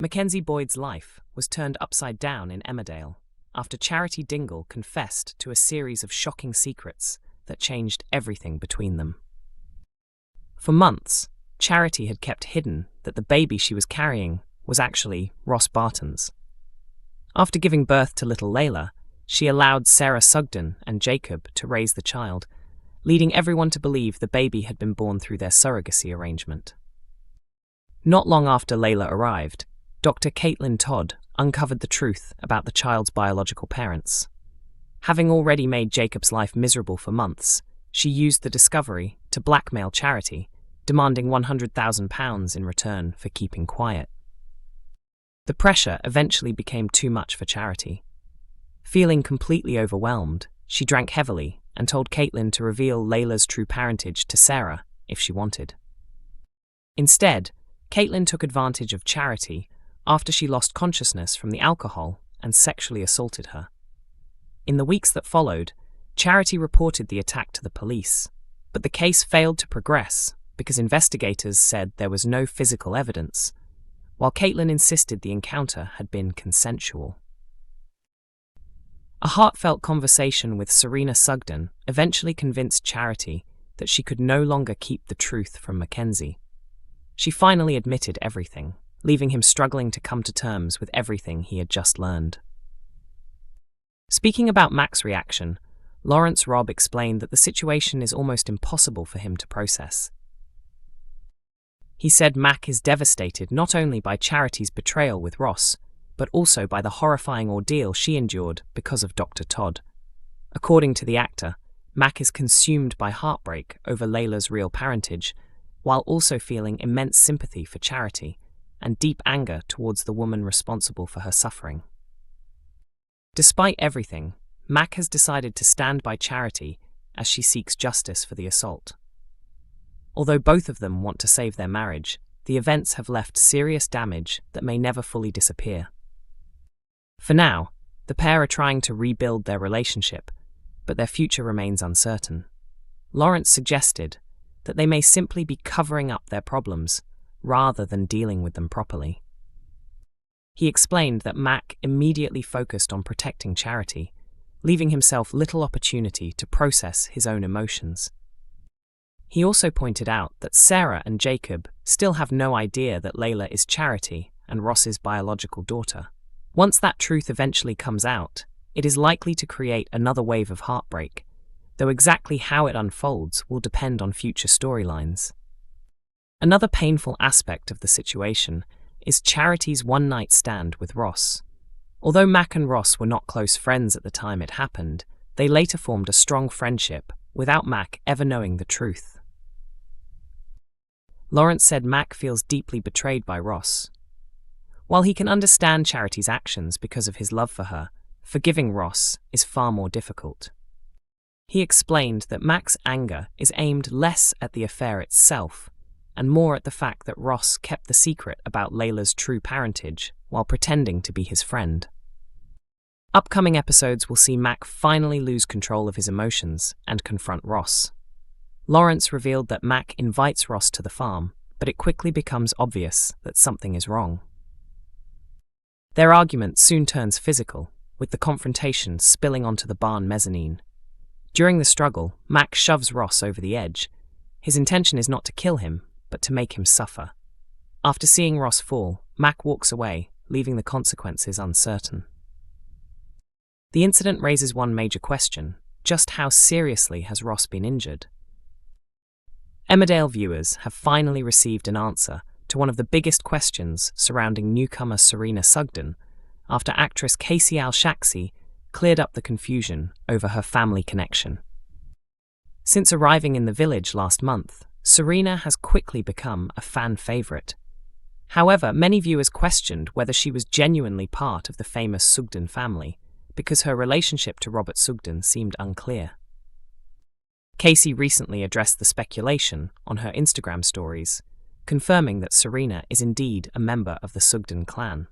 Mackenzie Boyd's life was turned upside down in Emmerdale after Charity Dingle confessed to a series of shocking secrets that changed everything between them. For months, Charity had kept hidden that the baby she was carrying was actually Ross Barton's. After giving birth to little Leyla, she allowed Sarah Sugden and Jacob to raise the child, leading everyone to believe the baby had been born through their surrogacy arrangement. Not long after Leyla arrived, Doctor Caitlin Todd uncovered the truth about the child's biological parents. Having already made Jacob's life miserable for months, she used the discovery to blackmail Charity, demanding £100,000 in return for keeping quiet. The pressure eventually became too much for Charity. Feeling completely overwhelmed, she drank heavily and told Caitlin to reveal Leyla's true parentage to Sarah if she wanted. Instead, Caitlin took advantage of Charity after she lost consciousness from the alcohol and sexually assaulted her. In the weeks that followed, Charity reported the attack to the police, but the case failed to progress because investigators said there was no physical evidence, while Caitlin insisted the encounter had been consensual. A heartfelt conversation with Serena Sugden eventually convinced Charity that she could no longer keep the truth from Mackenzie. She finally admitted everything, leaving him struggling to come to terms with everything he had just learned. Speaking about Mack's reaction, Lawrence Robb explained that the situation is almost impossible for him to process. He said Mack is devastated not only by Charity's betrayal with Ross, but also by the horrifying ordeal she endured because of Dr. Todd. According to the actor, Mack is consumed by heartbreak over Leyla's real parentage, while also feeling immense sympathy for Charity and deep anger towards the woman responsible for her suffering. Despite everything, Mack has decided to stand by Charity as she seeks justice for the assault. Although both of them want to save their marriage, the events have left serious damage that may never fully disappear. For now, the pair are trying to rebuild their relationship, but their future remains uncertain. Lawrence suggested that they may simply be covering up their problems rather than dealing with them properly. He explained that Mack immediately focused on protecting Charity, leaving himself little opportunity to process his own emotions. He also pointed out that Sarah and Jacob still have no idea that Leyla is Charity and Ross's biological daughter. Once that truth eventually comes out, it is likely to create another wave of heartbreak, though exactly how it unfolds will depend on future storylines. Another painful aspect of the situation is Charity's one-night stand with Ross. Although Mack and Ross were not close friends at the time it happened, they later formed a strong friendship without Mack ever knowing the truth. Lawrence said Mack feels deeply betrayed by Ross. While he can understand Charity's actions because of his love for her, forgiving Ross is far more difficult. He explained that Mack's anger is aimed less at the affair itself and more at the fact that Ross kept the secret about Leyla's true parentage while pretending to be his friend. Upcoming episodes will see Mack finally lose control of his emotions and confront Ross. Lawrence revealed that Mack invites Ross to the farm, but it quickly becomes obvious that something is wrong. Their argument soon turns physical, with the confrontation spilling onto the barn mezzanine. During the struggle, Mack shoves Ross over the edge. His intention is not to kill him, but to make him suffer. After seeing Ross fall, Mack walks away, leaving the consequences uncertain. The incident raises one major question: just how seriously has Ross been injured? Emmerdale viewers have finally received an answer to one of the biggest questions surrounding newcomer Serena Sugden after actress Casey Al-Shaksi cleared up the confusion over her family connection. Since arriving in the village last month, Serena has quickly become a fan favourite. However, many viewers questioned whether she was genuinely part of the famous Sugden family, because her relationship to Robert Sugden seemed unclear. Casey recently addressed the speculation on her Instagram stories, confirming that Serena is indeed a member of the Sugden clan.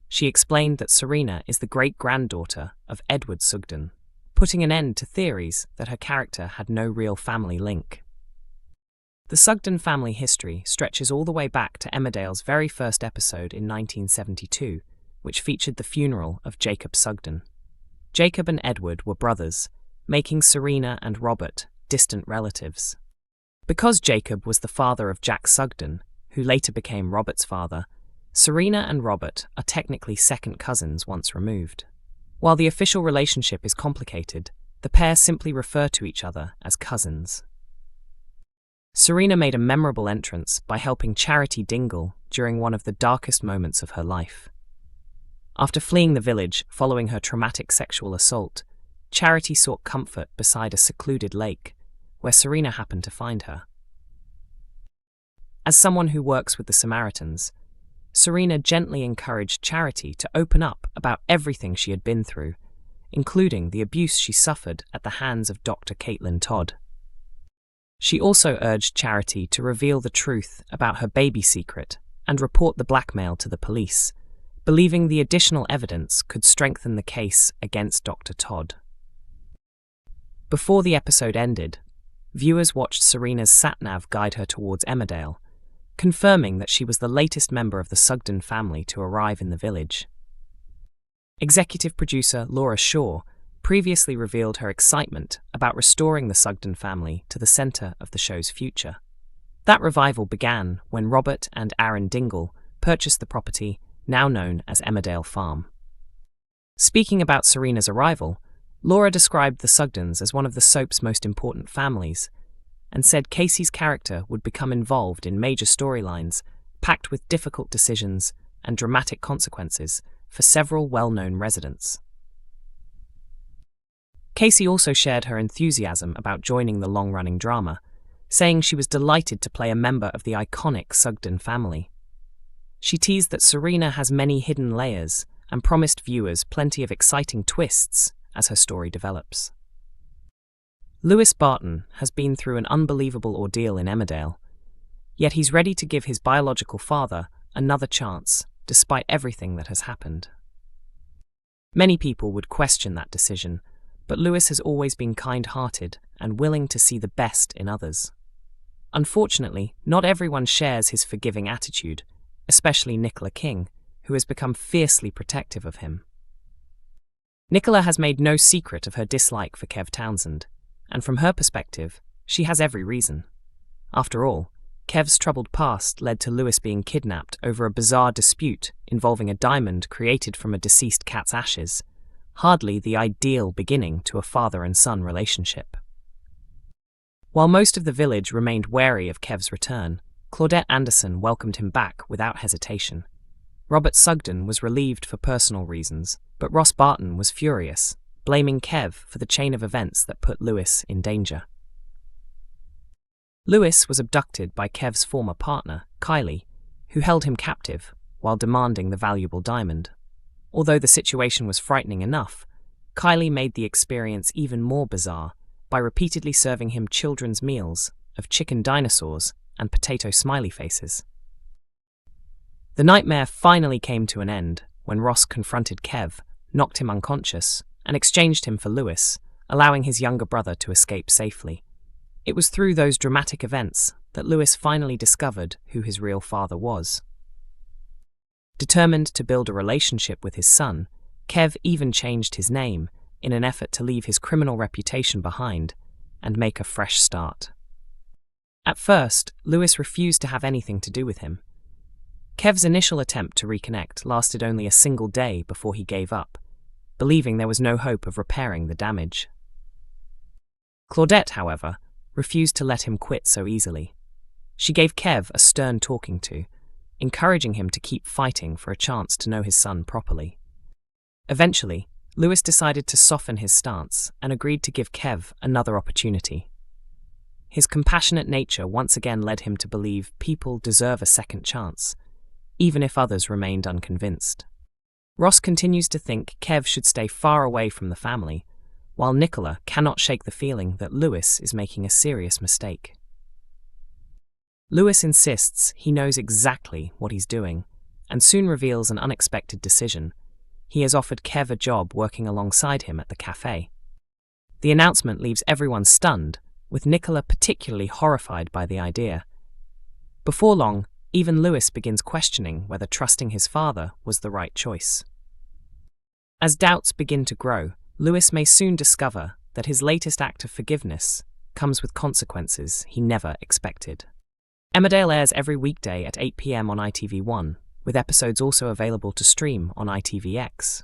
She explained that Serena is the great-granddaughter of Edward Sugden, putting an end to theories that her character had no real family link. The Sugden family history stretches all the way back to Emmerdale's very first episode in 1972, which featured the funeral of Jacob Sugden. Jacob and Edward were brothers, making Serena and Robert distant relatives. Because Jacob was the father of Jack Sugden, who later became Robert's father, Serena and Robert are technically second cousins once removed. While the official relationship is complicated, the pair simply refer to each other as cousins. Serena made a memorable entrance by helping Charity Dingle during one of the darkest moments of her life. After fleeing the village following her traumatic sexual assault, Charity sought comfort beside a secluded lake, where Serena happened to find her. As someone who works with the Samaritans, Serena gently encouraged Charity to open up about everything she had been through, including the abuse she suffered at the hands of Doctor Caitlin Todd. She also urged Charity to reveal the truth about her baby secret and report the blackmail to the police, believing the additional evidence could strengthen the case against Dr. Todd. Before the episode ended, viewers watched Serena's sat-nav guide her towards Emmerdale, confirming that she was the latest member of the Sugden family to arrive in the village. Executive producer Laura Shaw previously revealed her excitement about restoring the Sugden family to the centre of the show's future. That revival began when Robert and Aaron Dingle purchased the property, now known as Emmerdale Farm. Speaking about Serena's arrival, Laura described the Sugdens as one of the soap's most important families, and said Casey's character would become involved in major storylines packed with difficult decisions and dramatic consequences for several well-known residents. Casey also shared her enthusiasm about joining the long-running drama, saying she was delighted to play a member of the iconic Sugden family. She teased that Serena has many hidden layers and promised viewers plenty of exciting twists as her story develops. Ross Barton has been through an unbelievable ordeal in Emmerdale, yet he's ready to give his biological father another chance despite everything that has happened. Many people would question that decision, but Lewis has always been kind-hearted and willing to see the best in others. Unfortunately, not everyone shares his forgiving attitude, especially Nicola King, who has become fiercely protective of him. Nicola has made no secret of her dislike for Kev Townsend, and from her perspective, she has every reason. After all, Kev's troubled past led to Lewis being kidnapped over a bizarre dispute involving a diamond created from a deceased cat's ashes, hardly the ideal beginning to a father and son relationship. While most of the village remained wary of Kev's return, Claudette Anderson welcomed him back without hesitation. Robert Sugden was relieved for personal reasons, but Ross Barton was furious, blaming Kev for the chain of events that put Lewis in danger. Lewis was abducted by Kev's former partner, Kylie, who held him captive while demanding the valuable diamond. Although the situation was frightening enough, Kylie made the experience even more bizarre by repeatedly serving him children's meals of chicken dinosaurs and potato smiley faces. The nightmare finally came to an end when Ross confronted Kev, knocked him unconscious, and exchanged him for Lewis, allowing his younger brother to escape safely. It was through those dramatic events that Lewis finally discovered who his real father was. Determined to build a relationship with his son, Kev even changed his name in an effort to leave his criminal reputation behind and make a fresh start. At first, Lewis refused to have anything to do with him. Kev's initial attempt to reconnect lasted only a single day before he gave up, believing there was no hope of repairing the damage. Claudette, however, refused to let him quit so easily. She gave Kev a stern talking to, encouraging him to keep fighting for a chance to know his son properly. Eventually, Lewis decided to soften his stance and agreed to give Kev another opportunity. His compassionate nature once again led him to believe people deserve a second chance, even if others remained unconvinced. Ross continues to think Kev should stay far away from the family, while Nicola cannot shake the feeling that Lewis is making a serious mistake. Lewis insists he knows exactly what he's doing, and soon reveals an unexpected decision. He has offered Kev a job working alongside him at the cafe. The announcement leaves everyone stunned, with Nicola particularly horrified by the idea. Before long, even Lewis begins questioning whether trusting his father was the right choice. As doubts begin to grow, Lewis may soon discover that his latest act of forgiveness comes with consequences he never expected. Emmerdale airs every weekday at 8 p.m. on ITV1, with episodes also available to stream on ITVX.